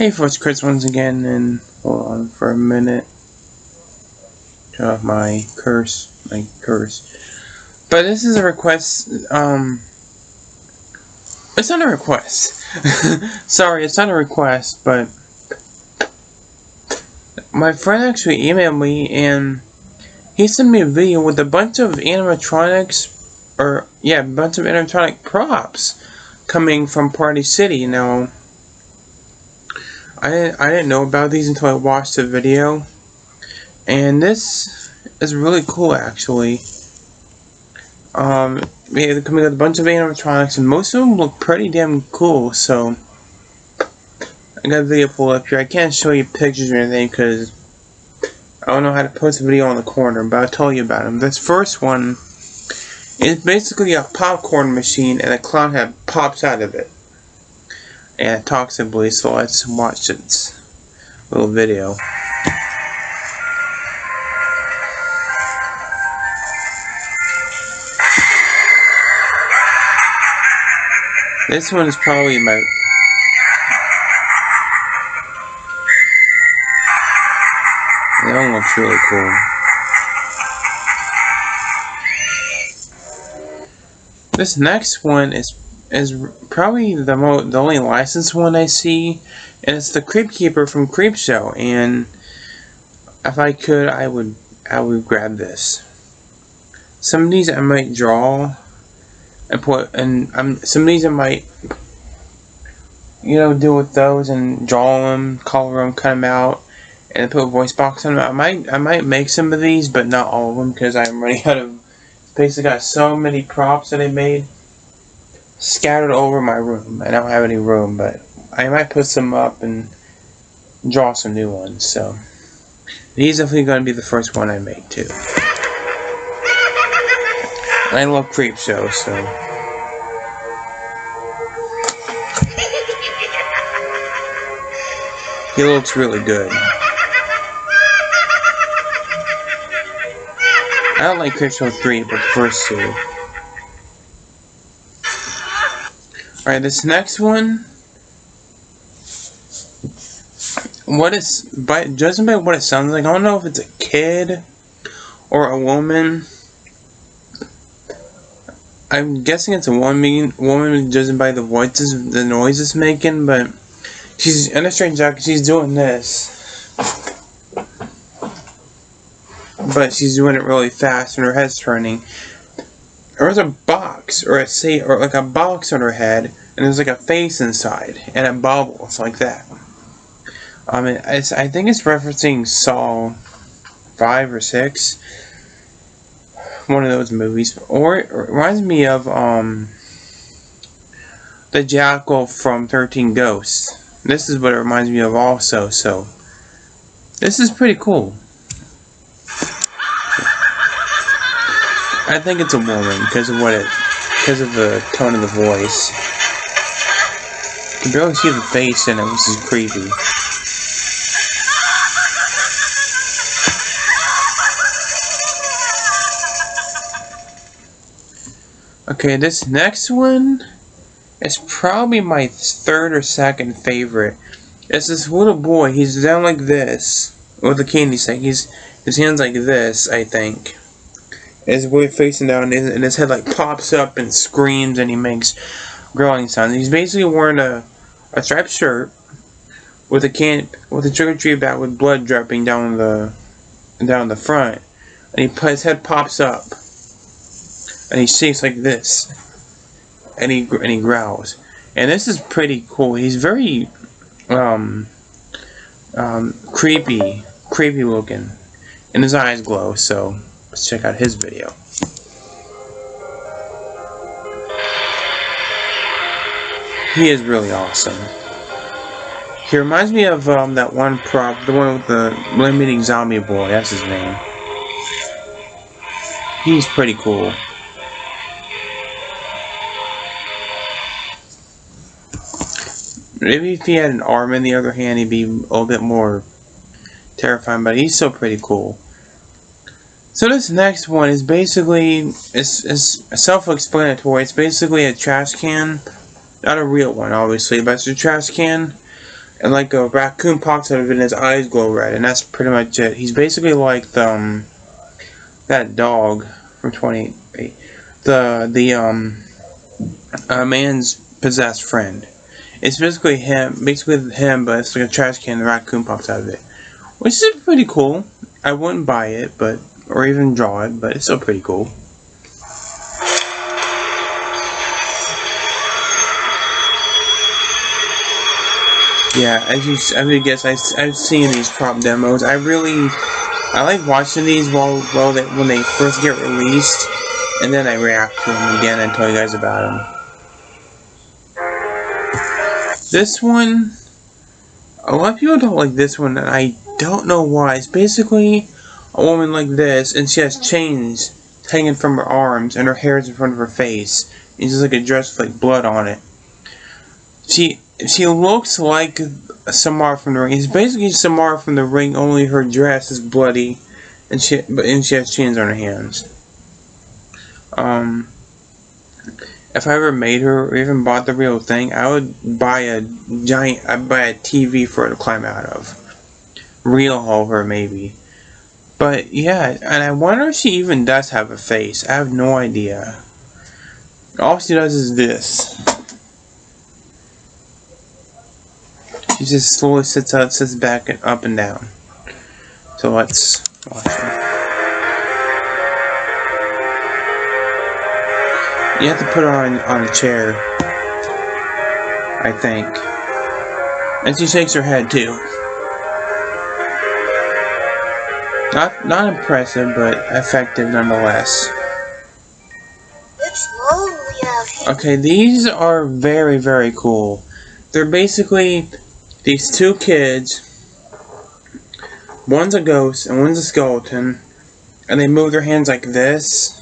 Hey folks, Chris once again, and hold on for a minute. Turn off my curse. But this is a request, it's not a request. Sorry, it's not a request, but my friend actually emailed me, and he sent me a video with a bunch of animatronics, a bunch of animatronic props coming from Party City. Now, I didn't know about these until I watched the video, and this is really cool actually. They're coming with a bunch of animatronics, and most of them look pretty damn cool. So I got the video pulled up here. I can't show you pictures or anything because I don't know how to post a video on the corner, but I'll tell you about them. This first one is basically a popcorn machine, and a clown head pops out of it. And it talks, I believe, so let's watch its little video. This one is probably my... That one looks really cool. This next one is probably the only licensed one I see, and it's the Creep Keeper from Creepshow. And if I could, I would grab this. Some of these I might draw and put, and some of these I might, do with those and draw them, color them, cut them out, and put a voice box on them. I might make some of these, but not all of them because I'm running out of space. I got so many props that I made scattered over my room. I don't have any room, but I might put some up and draw some new ones. So these are definitely going to be the first one I make too. I love Creepshow, so he looks really good. I don't like Creepshow 3, but the first two. Alright, this next one, judging by what it sounds like, I don't know if it's a kid or a woman. I'm guessing it's a woman judging by the voices, the noise it's making, but she's in a strange jacket, she's doing this. But she's doing it really fast and her head's turning. There's a box, or like a box on her head, and there's like a face inside, and it bubbles like that. I think it's referencing Saw 5 or 6, one of those movies, or it reminds me of the Jackal from 13 Ghosts. This is what it reminds me of also. So this is pretty cool. I think it's a woman because of the tone of the voice. You can barely see the face in it, which is creepy. Okay, this next one is probably my third or second favorite. It's this little boy. He's down like this with a candy stick. His hands like this, I think. His boy facing down, and his head like pops up and screams, and he makes growling sounds. He's basically wearing a striped shirt with a trick-or-treat bag with blood dripping down the front, and his head pops up, and he shakes like this, and he growls. And this is pretty cool. He's very creepy looking, and his eyes glow. So let's check out his video. He is really awesome. He reminds me of that one prop, the one with the limiting zombie boy. That's his name. He's pretty cool. Maybe if he had an arm in the other hand, he'd be a little bit more terrifying, but he's still pretty cool. So this next one is basically, it's self-explanatory. It's basically a trash can. Not a real one, obviously, but it's a trash can. and like a raccoon pops out of it and his eyes glow red, and that's pretty much it. He's basically like the that dog from 28. The man's possessed friend. It's basically him, but it's like a trash can. The raccoon pops out of it, which is pretty cool. I wouldn't buy it, or even draw it, but it's still pretty cool. Yeah, as you guess, I've seen these prop demos. I like watching these when they first get released, and then I react to them again and tell you guys about them. This one, a lot of people don't like this one, and I don't know why. It's basically a woman like this, and she has chains hanging from her arms, and her hair is in front of her face. It's just like a dress with like blood on it. She looks like Samara from the Ring. It's basically Samara from the Ring, only her dress is bloody, and she has chains on her hands. If I ever made her or even bought the real thing, I would buy a TV for her to climb out of. Real haul her maybe. But yeah, and I wonder if she even does have a face. I have no idea. All she does is this. She just slowly sits back and up and down. So let's watch her. You have to put her on a chair, I think. And she shakes her head too. Not impressive, but effective nonetheless. It's lonely out here. Okay, these are very, very cool. They're basically these two kids. One's a ghost and one's a skeleton. And they move their hands like this.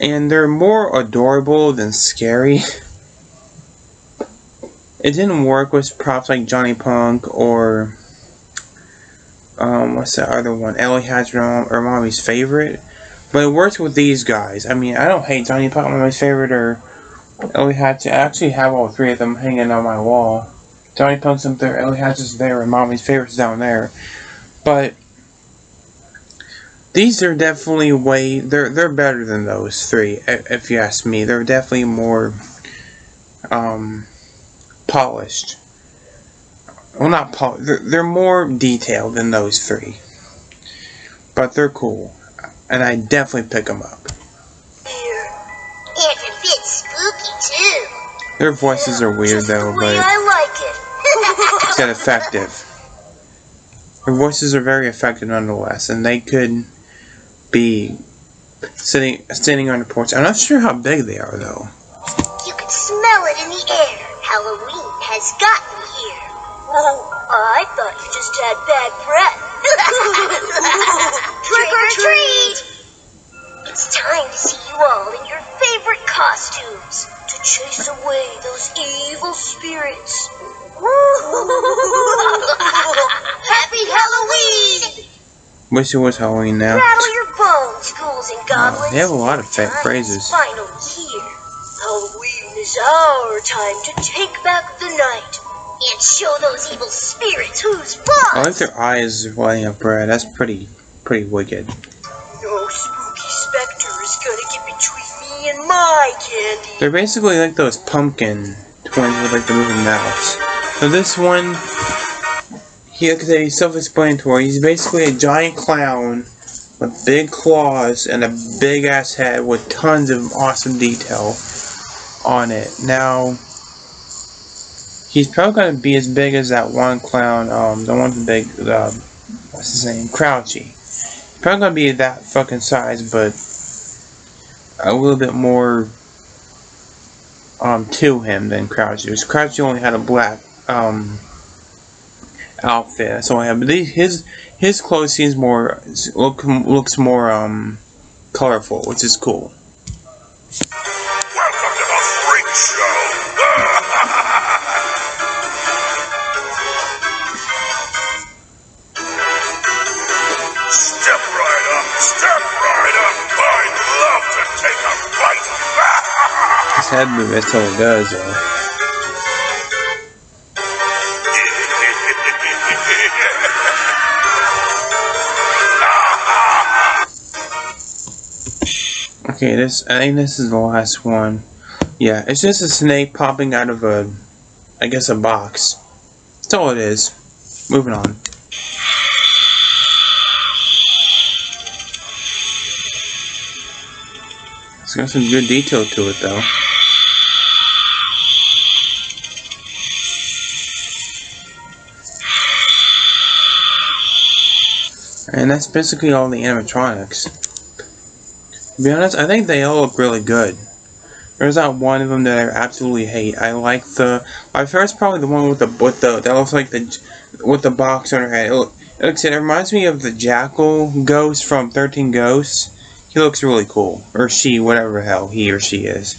And they're more adorable than scary. It didn't work with props like Johnny Punk or what's the other one? Ellie Hatcher or Mommy's Favorite. But it works with these guys. I mean, I don't hate Johnny Punk, Mommy's Favorite, or Ellie Hatcher. I actually have all three of them hanging on my wall. Johnny Punk's up there, Ellie Hatcher's there, and Mommy's Favorite's down there. But these are definitely they're better than those three, if you ask me. They're definitely more polished. Well, not polished. They're more detailed than those three. But they're cool. And I definitely pick them up. It's a bit spooky, too. Their voices are weird, though, but I like it. it's that effective. Their voices are very effective nonetheless, and they could be standing on the porch. I'm not sure how big they are, though. You can smell it in the air. Halloween has gotten here. Oh, I thought you just had bad breath. Trick or treat! It's time to see you all in your favorite costumes to chase away those evil spirits. Happy Halloween! Wish it was Halloween now. Rattle your bones, ghouls and goblins. They have a lot of phrases. Finally here. Halloween is our time to take back the night and show those evil spirits who's boss. I like their eyes lighting up red. That's pretty wicked. No spooky specter is gonna get between me and my candy. They're basically like those pumpkin twins with like the moving mouths. So this one, he's self-explanatory. He's basically a giant clown with big claws and a big ass head with tons of awesome detail on it. Now, he's probably gonna be as big as that one clown, the one with the big, what's his name, Crouchy. He's probably gonna be that fucking size, but a little bit more to him than Crouchy. Because Crouchy only had a black outfit. That's all I have. But his clothes seems looks more colorful, which is cool. Welcome to the creepshow. Step right up. I'd love to take a bite. His head move, that's all it does, though. Okay, I think this is the last one. Yeah, it's just a snake popping out of I guess a box. That's all it is. Moving on. It's got some good detail to it though. And that's basically all the animatronics. To be honest, I think they all look really good. There's not one of them that I absolutely hate. I like my favorite's probably the one with the that looks like with the box on her head. It reminds me of the Jackal ghost from 13 Ghosts. He looks really cool, or she, whatever the hell he or she is.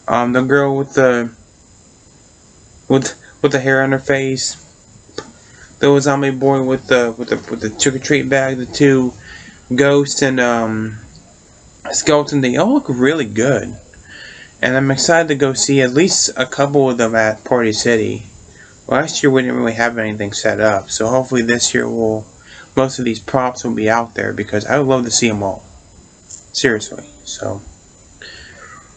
The girl with the hair on her face. The zombie boy with the trick or treat bag. The two ghosts and skeleton. They all look really good. And I'm excited to go see at least a couple of them at Party City. Last year we didn't really have anything set up, so hopefully this year most of these props will be out there because I would love to see them all. Seriously. So,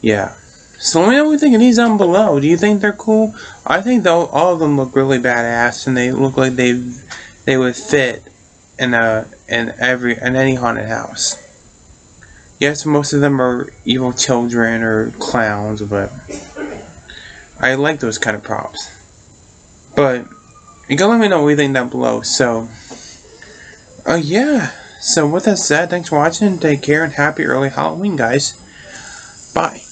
yeah. So let me know what you think of these down below. Do you think they're cool? I think all of them look really badass, and they look like they would fit in any haunted house. Yes, most of them are evil children or clowns, but I like those kind of props. But you gotta let me know what you think down below. So, yeah. So with that said, thanks for watching. Take care and happy early Halloween, guys. Bye.